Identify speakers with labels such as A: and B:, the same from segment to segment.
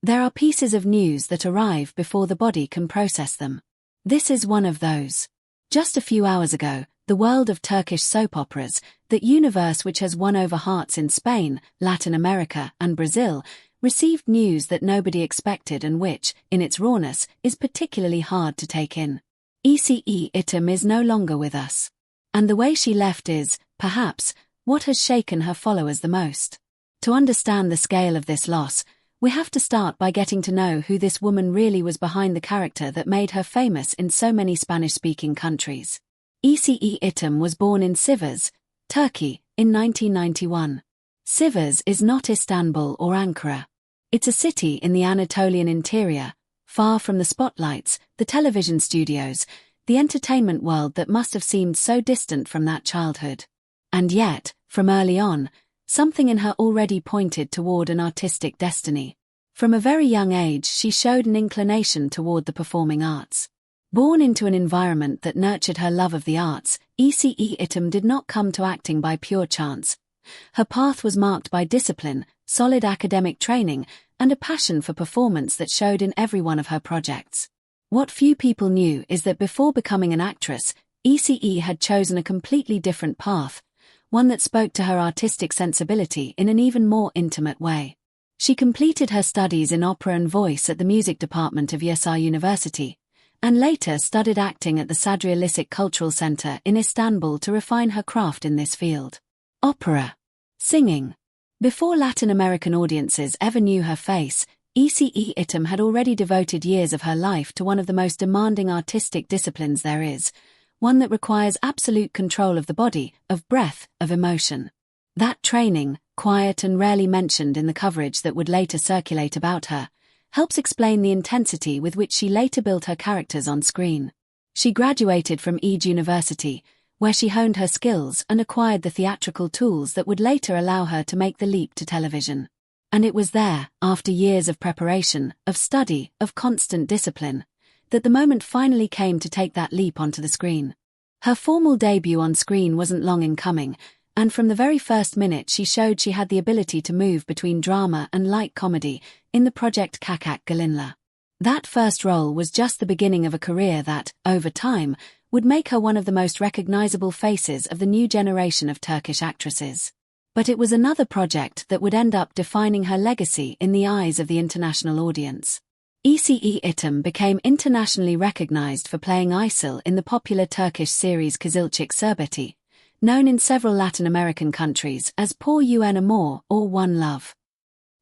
A: There are pieces of news that arrive before the body can process them. This is one of those. Just a few hours ago, the world of Turkish soap operas, that universe which has won over hearts in Spain, Latin America, and Brazil, received news that nobody expected and which, in its rawness, is particularly hard to take in. İrtem is no longer with us. And the way she left is, perhaps, what has shaken her followers the most. To understand the scale of this loss, we have to start by getting to know who this woman really was behind the character that made her famous in so many Spanish-speaking countries. İrtem was born in Sivas, Turkey, in 1991. Sivas is not Istanbul or Ankara. It's a city in the Anatolian interior, far from the spotlights, the television studios, the entertainment world that must have seemed so distant from that childhood. And yet, from early on, something in her already pointed toward an artistic destiny. From a very young age she showed an inclination toward the performing arts. Born into an environment that nurtured her love of the arts, İrtem did not come to acting by pure chance. Her path was marked by discipline, solid academic training, and a passion for performance that showed in every one of her projects. What few people knew is that before becoming an actress, İrtem had chosen a completely different path, one that spoke to her artistic sensibility in an even more intimate way. She completed her studies in opera and voice at the music department of Yasar University, and later studied acting at the Sadria Lisik Cultural Center in Istanbul to refine her craft in this field. Opera. Singing. Before Latin American audiences ever knew her face, İrtem had already devoted years of her life to one of the most demanding artistic disciplines there is, one that requires absolute control of the body, of breath, of emotion. That training, quiet and rarely mentioned in the coverage that would later circulate about her, helps explain the intensity with which she later built her characters on screen. She graduated from EJ University, where she honed her skills and acquired the theatrical tools that would later allow her to make the leap to television. And it was there, after years of preparation, of study, of constant discipline, that the moment finally came to take that leap onto the screen. Her formal debut on screen wasn't long in coming, and from the very first minute she showed she had the ability to move between drama and light comedy in the project Kakak Galinla. That first role was just the beginning of a career that, over time, would make her one of the most recognizable faces of the new generation of Turkish actresses. But it was another project that would end up defining her legacy in the eyes of the international audience. İrtem became internationally recognized for playing Aysel in the popular Turkish series Kızılcık Şerbeti, known in several Latin American countries as Por Un Amor or One Love.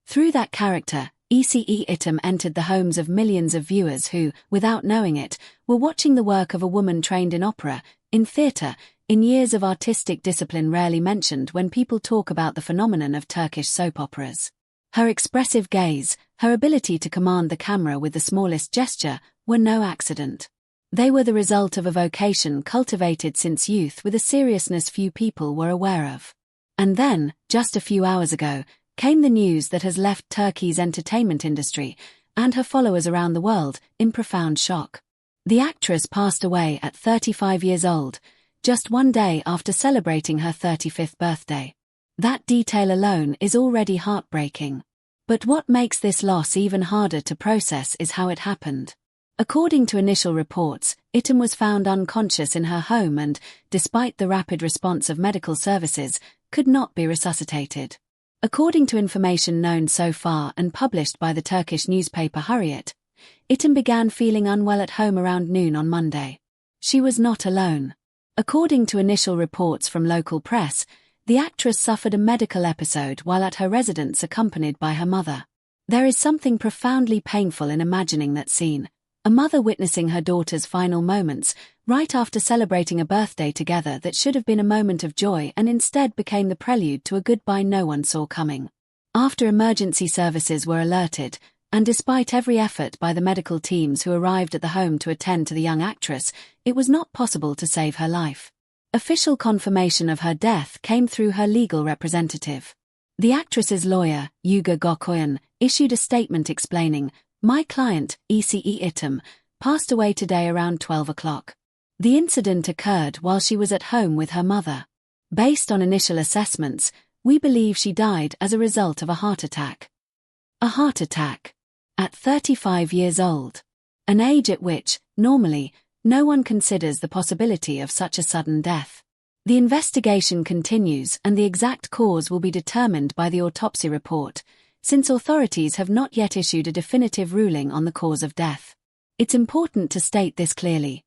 A: Through that character, İrtem entered the homes of millions of viewers who, without knowing it, were watching the work of a woman trained in opera, in theatre, in years of artistic discipline rarely mentioned when people talk about the phenomenon of Turkish soap operas. Her expressive gaze, her ability to command the camera with the smallest gesture, were no accident. They were the result of a vocation cultivated since youth with a seriousness few people were aware of. And then, just a few hours ago, came the news that has left Turkey's entertainment industry, and her followers around the world, in profound shock. The actress passed away at 35 years old, just one day after celebrating her 35th birthday. That detail alone is already heartbreaking. But what makes this loss even harder to process is how it happened. According to initial reports, İrtem was found unconscious in her home and, despite the rapid response of medical services, could not be resuscitated. According to information known so far and published by the Turkish newspaper Hürriyet, İrtem began feeling unwell at home around noon on Monday. She was not alone. According to initial reports from local press, the actress suffered a medical episode while at her residence accompanied by her mother. There is something profoundly painful in imagining that scene, a mother witnessing her daughter's final moments, right after celebrating a birthday together that should have been a moment of joy and instead became the prelude to a goodbye no one saw coming. After emergency services were alerted, and despite every effort by the medical teams who arrived at the home to attend to the young actress, it was not possible to save her life. Official confirmation of her death came through her legal representative. The actress's lawyer, Uygar Gökoyan, issued a statement explaining, "My client, İrtem, passed away today around 12 o'clock. The incident occurred while she was at home with her mother. Based on initial assessments, we believe she died as a result of a heart attack." A heart attack. At 35 years old. An age at which, normally, no one considers the possibility of such a sudden death. The investigation continues and the exact cause will be determined by the autopsy report, since authorities have not yet issued a definitive ruling on the cause of death. It's important to state this clearly.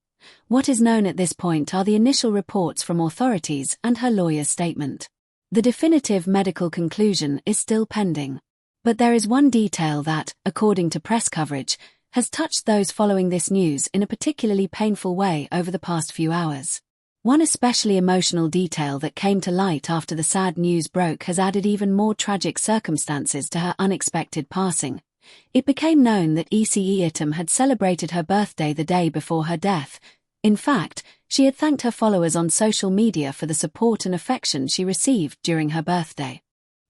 A: What is known at this point are the initial reports from authorities and her lawyer's statement. The definitive medical conclusion is still pending. But there is one detail that, according to press coverage, has touched those following this news in a particularly painful way over the past few hours. One especially emotional detail that came to light after the sad news broke has added even more tragic circumstances to her unexpected passing. It became known that İrtem had celebrated her birthday the day before her death. In fact, she had thanked her followers on social media for the support and affection she received during her birthday.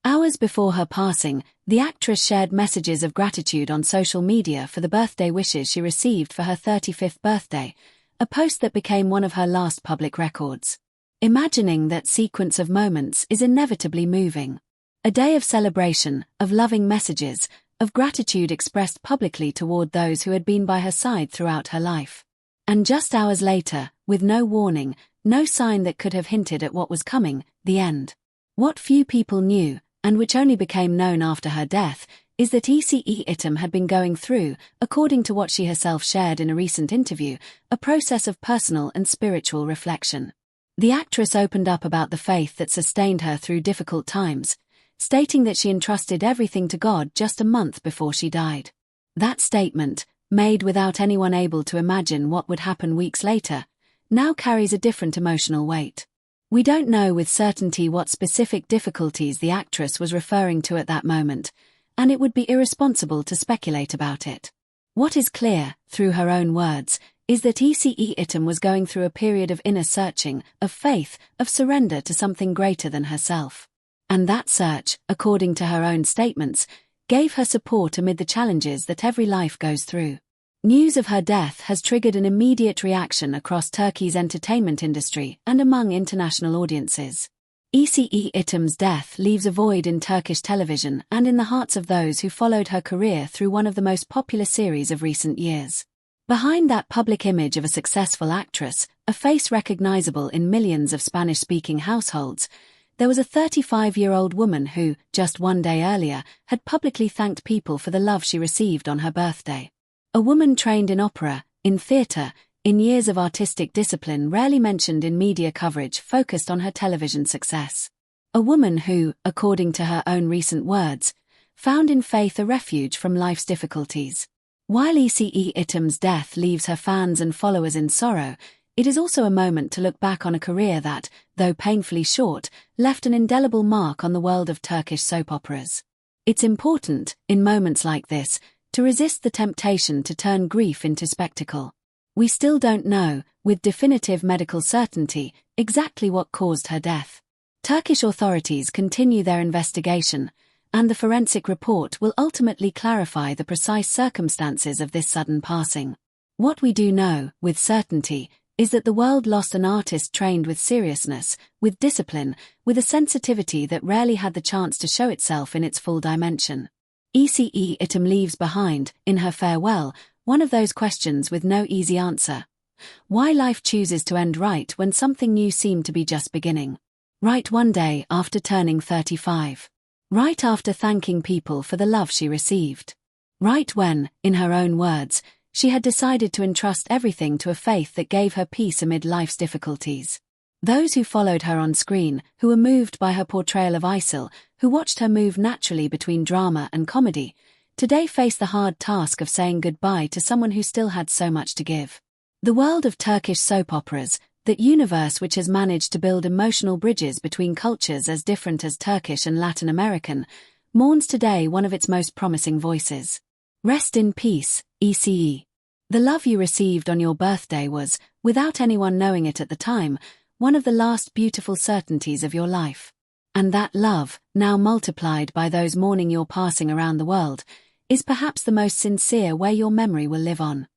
A: Hours before her passing, the actress shared messages of gratitude on social media for the birthday wishes she received for her 35th birthday, a post that became one of her last public records. Imagining that sequence of moments is inevitably moving. A day of celebration, of loving messages, of gratitude expressed publicly toward those who had been by her side throughout her life. And just hours later, with no warning, no sign that could have hinted at what was coming, the end. What few people knew, and which only became known after her death, is that İrtem had been going through, according to what she herself shared in a recent interview, a process of personal and spiritual reflection. The actress opened up about the faith that sustained her through difficult times, stating that she entrusted everything to God just a month before she died. That statement, made without anyone able to imagine what would happen weeks later, now carries a different emotional weight. We don't know with certainty what specific difficulties the actress was referring to at that moment, and it would be irresponsible to speculate about it. What is clear, through her own words, is that İrtem was going through a period of inner searching, of faith, of surrender to something greater than herself. And that search, according to her own statements, gave her support amid the challenges that every life goes through. News of her death has triggered an immediate reaction across Turkey's entertainment industry and among international audiences. İrtem's death leaves a void in Turkish television and in the hearts of those who followed her career through one of the most popular series of recent years. Behind that public image of a successful actress, a face recognizable in millions of Spanish-speaking households, there was a 35-year-old woman who, just one day earlier, had publicly thanked people for the love she received on her birthday. A woman trained in opera, in theatre, in years of artistic discipline rarely mentioned in media coverage focused on her television success. A woman who, according to her own recent words, found in faith a refuge from life's difficulties. While İrtem's death leaves her fans and followers in sorrow, it is also a moment to look back on a career that, though painfully short, left an indelible mark on the world of Turkish soap operas. It's important, in moments like this, to resist the temptation to turn grief into spectacle. We still don't know, with definitive medical certainty, exactly what caused her death. Turkish authorities continue their investigation, and the forensic report will ultimately clarify the precise circumstances of this sudden passing. What we do know, with certainty, is that the world lost an artist trained with seriousness, with discipline, with a sensitivity that rarely had the chance to show itself in its full dimension. İrtem leaves behind, in her farewell, one of those questions with no easy answer. Why life chooses to end right when something new seemed to be just beginning. Right one day after turning 35. Right after thanking people for the love she received. Right when, in her own words, she had decided to entrust everything to a faith that gave her peace amid life's difficulties. Those who followed her on screen, who were moved by her portrayal of Isil, who watched her move naturally between drama and comedy, today face the hard task of saying goodbye to someone who still had so much to give. The world of Turkish soap operas, that universe which has managed to build emotional bridges between cultures as different as Turkish and Latin American, mourns today one of its most promising voices. Rest in peace, İrtem. The love you received on your birthday was, without anyone knowing it at the time, one of the last beautiful certainties of your life. And that love, now multiplied by those mourning your passing around the world, is perhaps the most sincere way your memory will live on.